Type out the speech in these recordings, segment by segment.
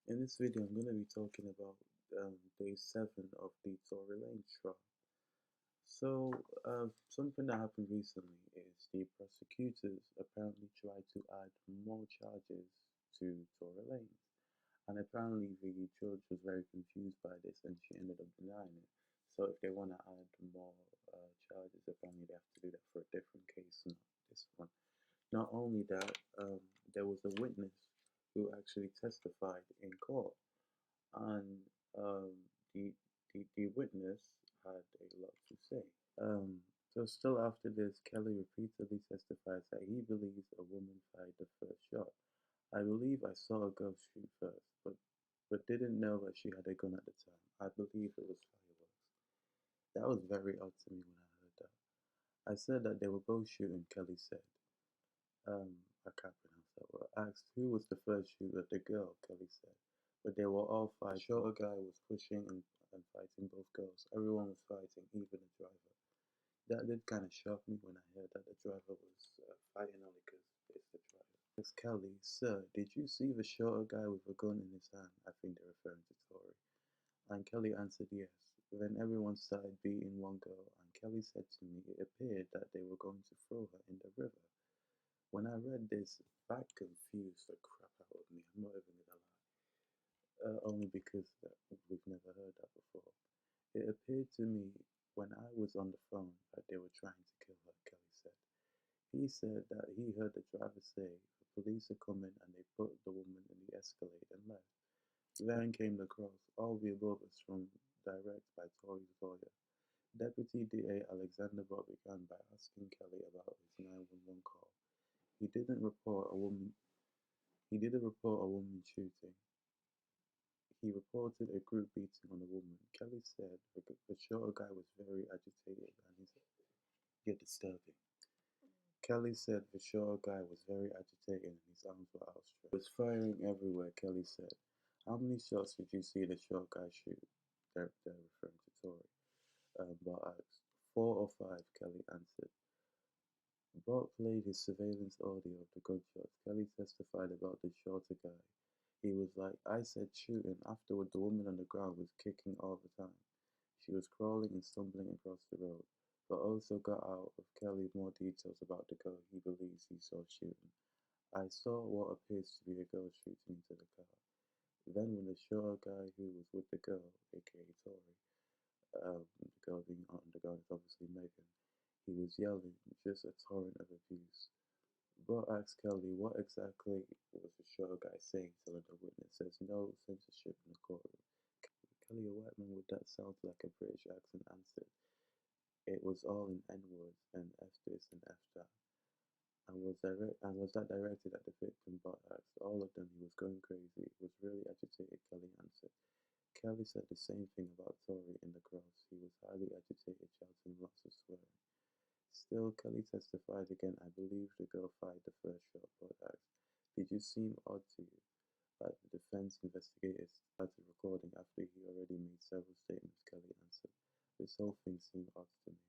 In this video, I'm going to be talking about day 7 of the Tory trial. So, something that happened recently is the prosecutors apparently tried to add more charges to Tory Lanez. And apparently, the judge was very confused by this and she ended up denying it. So, if they want to add more charges, apparently they have to do that for a different case, not this one. Not only that, there was a witness who actually testified in court, and um, the, the witness had a lot to say. Um, so still after this, Kelly repeatedly testifies that he believes a woman fired the first shot. I believe I saw a girl shoot first, but didn't know that she had a gun at the time. I believe it was fireworks. That was very odd to me when I heard that. I said that they were both shooting, Kelly said. I can't pronounce that word. Asked who was the first shooter, the girl, Kelly said. But they were all fighting. The shorter guy was pushing and fighting both girls. Everyone was fighting, even the driver. That did kind of shock me when I heard that the driver was fighting only because it's the driver. Asked Kelly, sir, did you see the shorter guy with a gun in his hand? I think they're referring to Tory. And Kelly answered yes. Then everyone started beating one girl, and Kelly said to me it appeared that they were going to throw her in the river. When I read this, that confused the crap out of me. I'm not even gonna lie. Only because we've never heard that before. It appeared to me when I was on the phone that they were trying to kill her, Kelly said. He said that he heard the driver say the police are coming and they put the woman in the Escalade and left. Then came the cross, all the above is from direct by Tory's lawyer. Deputy DA Alexander Bott began by asking Kelly about his 911 call. He didn't report a woman shooting. He reported a group beating on a woman. Kelly said the shorter guy was very agitated and you're disturbing. Kelly said the shorter guy was very agitated and his arms were outstretched. He was firing everywhere, Kelly said. How many shots did you see the short guy shoot? They're referring to Tory. Bott asked. 4 or 5, Kelly answered. Bott played his surveillance audio of the gunshots. Kelly testified about the shorter guy. He was like, I said shooting. Afterward, the woman on the ground was kicking all the time. She was crawling and stumbling across the road, but also got out of Kelly more details about the girl he believes he saw shooting. I saw what appears to be a girl shooting into the car. Then when the shorter guy who was with the girl, aka Tory, the girl being on the ground is obviously Megan, he was yelling, just a torrent of abuse. Bott asked Kelly what exactly was the short guy saying, telling the witness says no censorship in the courtroom. Kelly, a white man with that sounds like a British accent, answered. It was all in N-words and F this and F that. And was that directed at the victim? Bott asked. All of them. He was going crazy. Was really agitated, Kelly answered. Kelly said the same thing about Tory in the cross. He was highly agitated, shouting lots of swearing. Still, Kelly testified again. I believe the girl fired the first shot. Bott asked, did you seem odd to you? Like the defense investigators started recording after he already made several statements, Kelly answered. This whole thing seemed odd to me.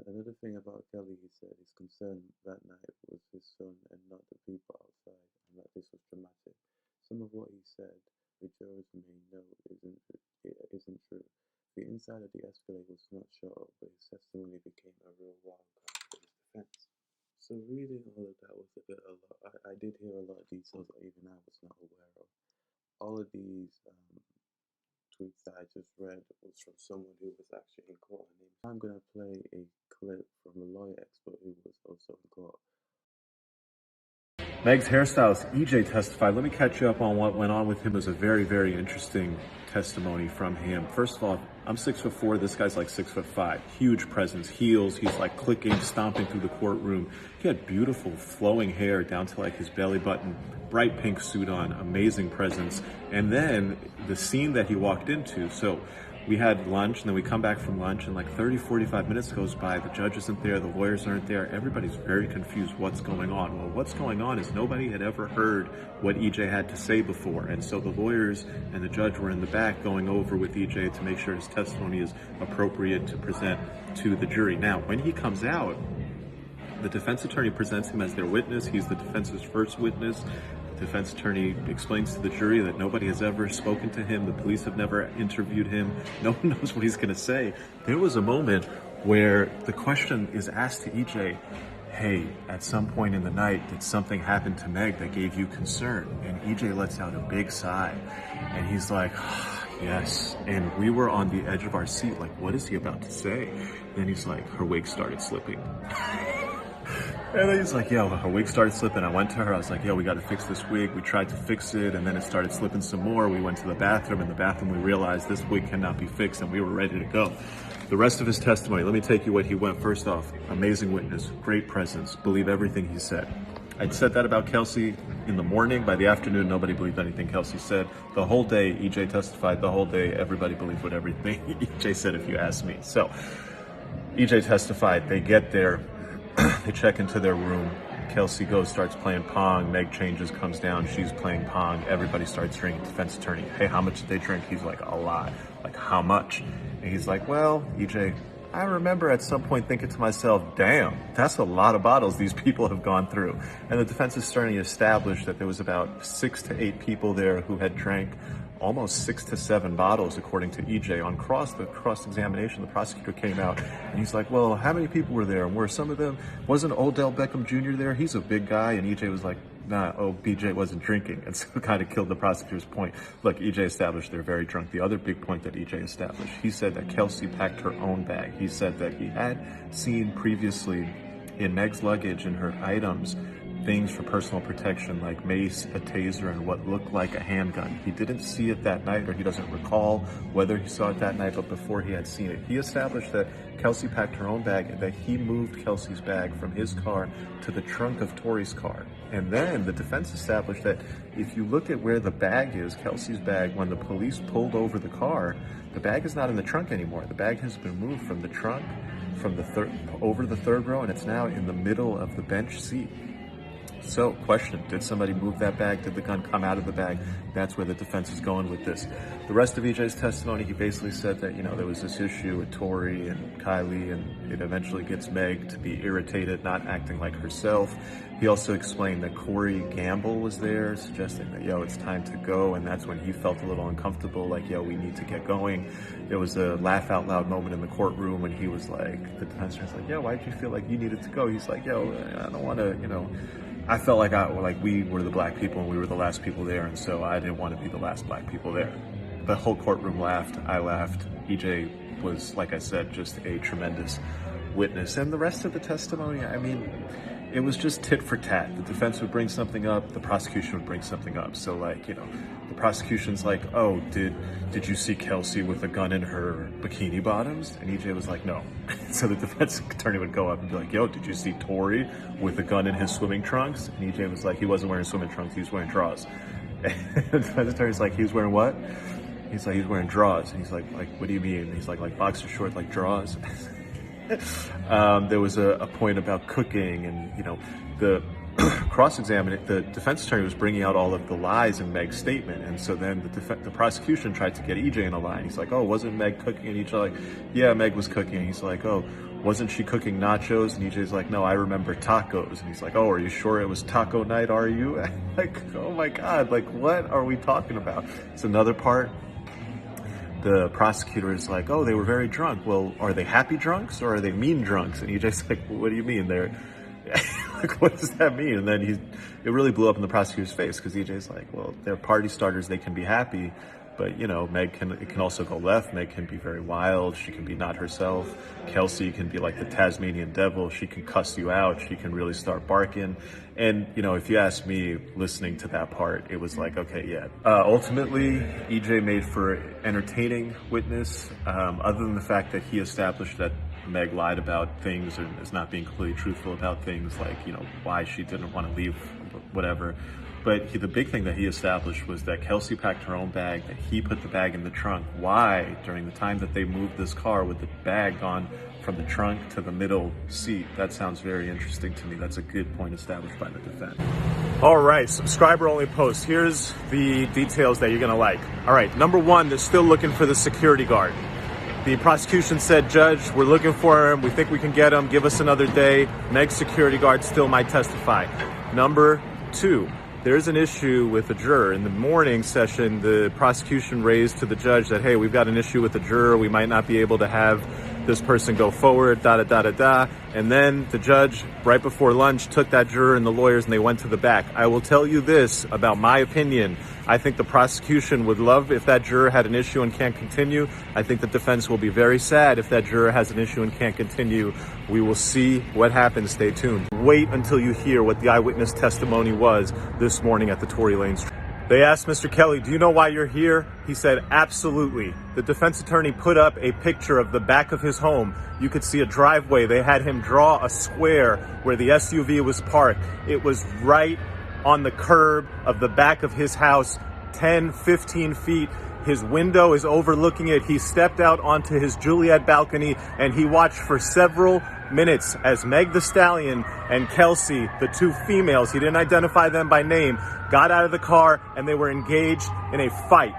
Another thing about Kelly, he said, his concern that night was his son and not the people outside, and that this was dramatic. Some of what he said, the jurors may know isn't true. The inside of the Escalade was not shot up, but his testimony became a real wild card for his defense. So reading all of that was a lot. I did hear a lot of details that even I was not aware of. All of these tweets that I just read was from someone who was actually in court. I'm going to play a clip from a lawyer expert who was also in court. Meg's hairstylist, EJ, testified. Let me catch you up on what went on with him. It was a very, very interesting testimony from him. First of all, I'm 6'4". This guy's like 6'5". Huge presence, heels. He's like clicking, stomping through the courtroom. He had beautiful flowing hair down to like his belly button, bright pink suit on, amazing presence. And then the scene that he walked into. So we had lunch, and then we come back from lunch, and like 30, 45 minutes goes by. The judge isn't there. The lawyers aren't there. Everybody's very confused what's going on. Well, what's going on is nobody had ever heard what EJ had to say before. And so the lawyers and the judge were in the back going over with EJ to make sure his testimony is appropriate to present to the jury. Now, when he comes out, the defense attorney presents him as their witness. He's the defense's first witness. defense attorney explains to the jury that nobody has ever spoken to him. The police have never interviewed him. No one knows what he's going to say. There was a moment where the question is asked to EJ, hey, at some point in the night, did something happen to Meg that gave you concern? And EJ lets out a big sigh. And he's like, yes. And we were on the edge of our seat, like, what is he about to say? Then he's like, her wig started slipping. And then he's like, yo, her wig started slipping. I went to her. I was like, yo, we got to fix this wig. We tried to fix it, and then it started slipping some more. We went to the bathroom. In the bathroom, we realized this wig cannot be fixed, and we were ready to go. The rest of his testimony, let me take you what he went. First off, amazing witness, great presence, believe everything he said. I'd said that about Kelsey in the morning. By the afternoon, nobody believed anything Kelsey said. The whole day, EJ testified. The whole day, everybody believed what everything EJ said, if you ask me. So EJ testified. They get there. They check into their room. Kelsey goes, starts playing Pong. Meg changes, comes down. She's playing Pong. Everybody starts drinking. Defense attorney, hey, how much did they drink? He's like, a lot. Like, how much? And he's like, well, EJ, I remember at some point thinking to myself, damn, that's a lot of bottles these people have gone through. And the defense attorney established that there was about 6 to 8 people there who had drank almost 6 to 7 bottles, according to EJ. On the cross-examination, the prosecutor came out and he's like, well, how many people were there? And were some of them, wasn't Odell Beckham Jr. there? He's a big guy. And EJ was like, nah, BJ wasn't drinking. And so it kind of killed the prosecutor's point. Look, EJ established they're very drunk. The other big point that EJ established, he said that Kelsey packed her own bag. He said that he had seen previously in Meg's luggage and her items things for personal protection like mace, a taser, and what looked like a handgun. He didn't see it that night, or he doesn't recall whether he saw it that night, but before he had seen it. He established that Kelsey packed her own bag and that he moved Kelsey's bag from his car to the trunk of Tory's car. And then the defense established that if you look at where the bag is, Kelsey's bag, when the police pulled over the car, the bag is not in the trunk anymore. The bag has been moved from the trunk, from the over the third row, and it's now in the middle of the bench seat. So, question, did somebody move that bag? Did the gun come out of the bag? That's where the defense is going with this. The rest of EJ's testimony, he basically said that, there was this issue with Tory and Kylie, and it eventually gets Meg to be irritated, not acting like herself. He also explained that Corey Gamble was there, suggesting that, it's time to go, and that's when he felt a little uncomfortable, like, we need to get going. There was a laugh out loud moment in the courtroom when he was like, the defense attorney was like, why'd you feel like you needed to go? He's like, I don't want to, I felt like we were the black people and we were the last people there, and so I didn't want to be the last black people there. The whole courtroom laughed. I laughed. EJ was, like I said, just a tremendous witness. And the rest of the testimony, it was just tit for tat. The defense would bring something up, the prosecution would bring something up. So, the prosecution's like, oh, did you see Kelsey with a gun in her bikini bottoms? And EJ was like, no. So the defense attorney would go up and be like, did you see Tory with a gun in his swimming trunks? And EJ was like, he wasn't wearing swimming trunks, he was wearing drawers. And the defense attorney's like, he was wearing what? He's like, he's wearing drawers. And he's like, what do you mean? And he's like boxer short, like drawers. There was a point about cooking, and the cross-examining, the defense attorney was bringing out all of the lies in Meg's statement, and so then the prosecution tried to get EJ in a line. He's like, oh, wasn't Meg cooking? And EJ like, yeah, Meg was cooking. And he's like, oh, wasn't she cooking nachos? And EJ's like, no, I remember tacos. And he's like, oh, are you sure it was taco night, are you? Like, oh my God, like, what are we talking about? It's another part. The prosecutor is like, oh, they were very drunk. Well, are they happy drunks or are they mean drunks? And EJ's like, well, what do you mean? They're like, what does that mean? And then it really blew up in the prosecutor's face, because EJ's like, well, they're party starters. They can be happy, but it can also go left. Meg can be very wild. She can be not herself. Kelsey can be like the Tasmanian devil. She can cuss you out. She can really start barking. And, if you ask me, listening to that part, it was like, okay, yeah. Ultimately, EJ made for entertaining witness, other than the fact that he established that Meg lied about things and is not being completely truthful about things, like, why she didn't want to leave, whatever. But the big thing that he established was that Kelsey packed her own bag, that he put the bag in the trunk. Why, during the time that they moved this car, with the bag gone from the trunk to the middle seat? That sounds very interesting to me. That's a good point established by the defense. All right, subscriber only post. Here's the details that you're gonna like. All right, number one, they're still looking for the security guard. The prosecution said, Judge, we're looking for him. We think we can get him. Give us another day. Meg's security guard still might testify. Number two, there's an issue with a juror. In the morning session, the prosecution raised to the judge that, hey, we've got an issue with a juror. We might not be able to have this person go forward, da-da-da-da-da. And then the judge, right before lunch, took that juror and the lawyers and they went to the back. I will tell you this about my opinion. I think the prosecution would love if that juror had an issue and can't continue. I think the defense will be very sad if that juror has an issue and can't continue. We will see what happens. Stay tuned. Wait until you hear what the eyewitness testimony was this morning at the Tory Lanez. They asked Mr. Kelly, do you know why you're here? He said, absolutely. The defense attorney put up a picture of the back of his home. You could see a driveway. They had him draw a square where the SUV was parked. It was right on the curb of the back of his house, 10, 15 feet. His window is overlooking it. He stepped out onto his Juliet balcony and he watched for several minutes as Megan Thee Stallion and Kelsey, the two females, he didn't identify them by name, got out of the car and they were engaged in a fight.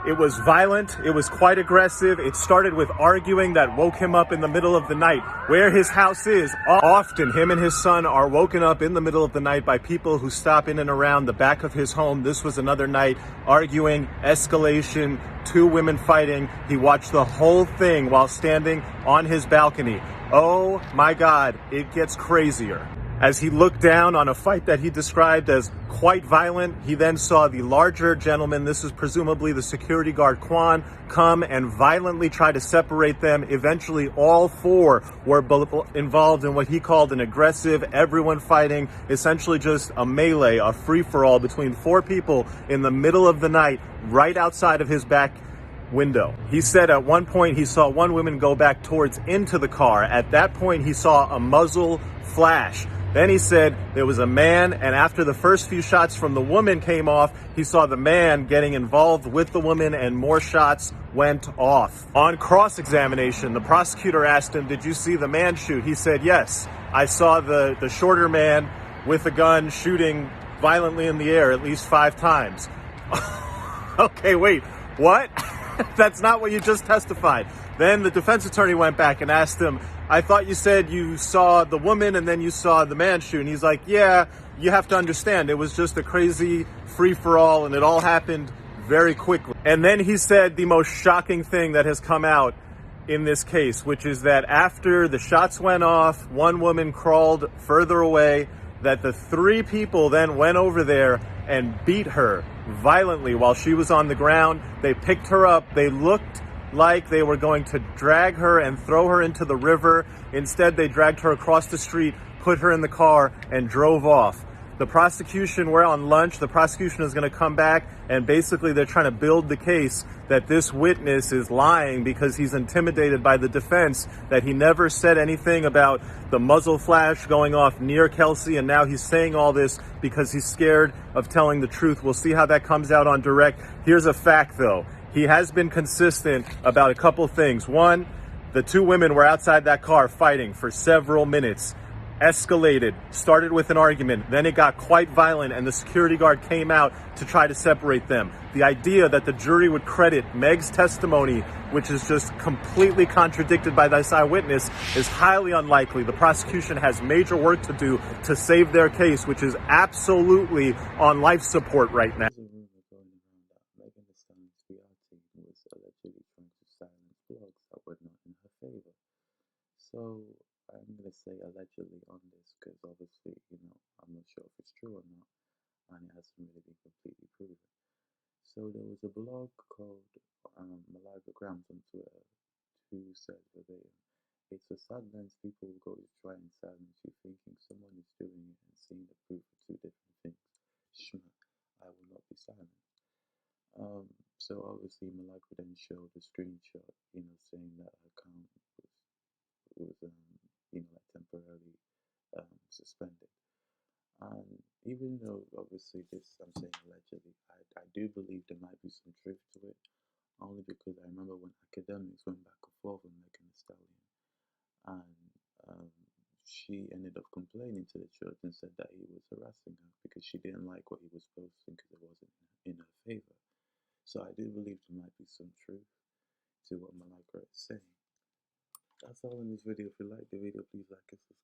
It was violent. It was quite aggressive. It started with arguing that woke him up in the middle of the night. Where his house is, often him and his son are woken up in the middle of the night by people who stop in and around the back of his home. This was another night, arguing, escalation, two women fighting. He watched the whole thing while standing on his balcony. Oh my God, it gets crazier. As he looked down on a fight that he described as quite violent, he then saw the larger gentleman, this is presumably the security guard Quan, come and violently try to separate them. Eventually, all four were involved in what he called an aggressive, everyone fighting, essentially just a melee, a free-for-all between four people in the middle of the night, right outside of his back window. He said at one point he saw one woman go back towards into the car. At that point, he saw a muzzle flash. Then he said there was a man, and after the first few shots from the woman came off, he saw the man getting involved with the woman and more shots went off. On cross-examination, the prosecutor asked him, did you see the man shoot? He said, yes, I saw the shorter man with a gun shooting violently in the air at least 5 times. Okay, wait, what? That's not what you just testified. Then the defense attorney went back and asked him, I thought you said you saw the woman and then you saw the man shoot. And he's like, yeah, you have to understand, it was just a crazy free-for-all and it all happened very quickly. And then he said the most shocking thing that has come out in this case, which is that after the shots went off, one woman crawled further away, that the 3 people then went over there and beat her violently while she was on the ground. They picked her up. They looked like they were going to drag her and throw her into the river. Instead, they dragged her across the street, put her in the car, and drove off. The prosecution, we're on lunch, the prosecution is going to come back, and basically they're trying to build the case that this witness is lying because he's intimidated by the defense, that he never said anything about the muzzle flash going off near Kelsey, and now he's saying all this because he's scared of telling the truth. We'll see how that comes out on direct. Here's a fact, though. He has been consistent about a couple things. One, the 2 women were outside that car fighting for several minutes. Escalated, started with an argument, then it got quite violent and the security guard came out to try to separate them. The idea that the jury would credit Meg's testimony, which is just completely contradicted by this eyewitness, is highly unlikely. The prosecution has major work to do to save their case, which is absolutely on life support right now. There's a rumor going around that Megan Thee Stallion's PR team was allegedly trying to silence blogs that were not in her favor. So I'm going to say allegedly on this because obviously, I'm not sure if it's true or not, and it hasn't really been completely proven. So there was a blog called Malaga Grams on Twitter who said verbatim, it's a sadness people will go to try and silence you thinking someone is doing it and seeing the proof of 2 different things. Shma, I will not be silent. So obviously Malaga then showed a screenshot, saying that her account was like temporarily suspended. And even though obviously this I'm saying allegedly, I do believe there might be some truth to it, only because I remember when academics went back and forth with Megan Thee Stallion, and she ended up complaining to the church and said that he was harassing her because she didn't like what he was posting because it wasn't in her favor. So I do believe there might be some truth to what Malaga is saying. That's all in this video. If you like the video, please like and subscribe.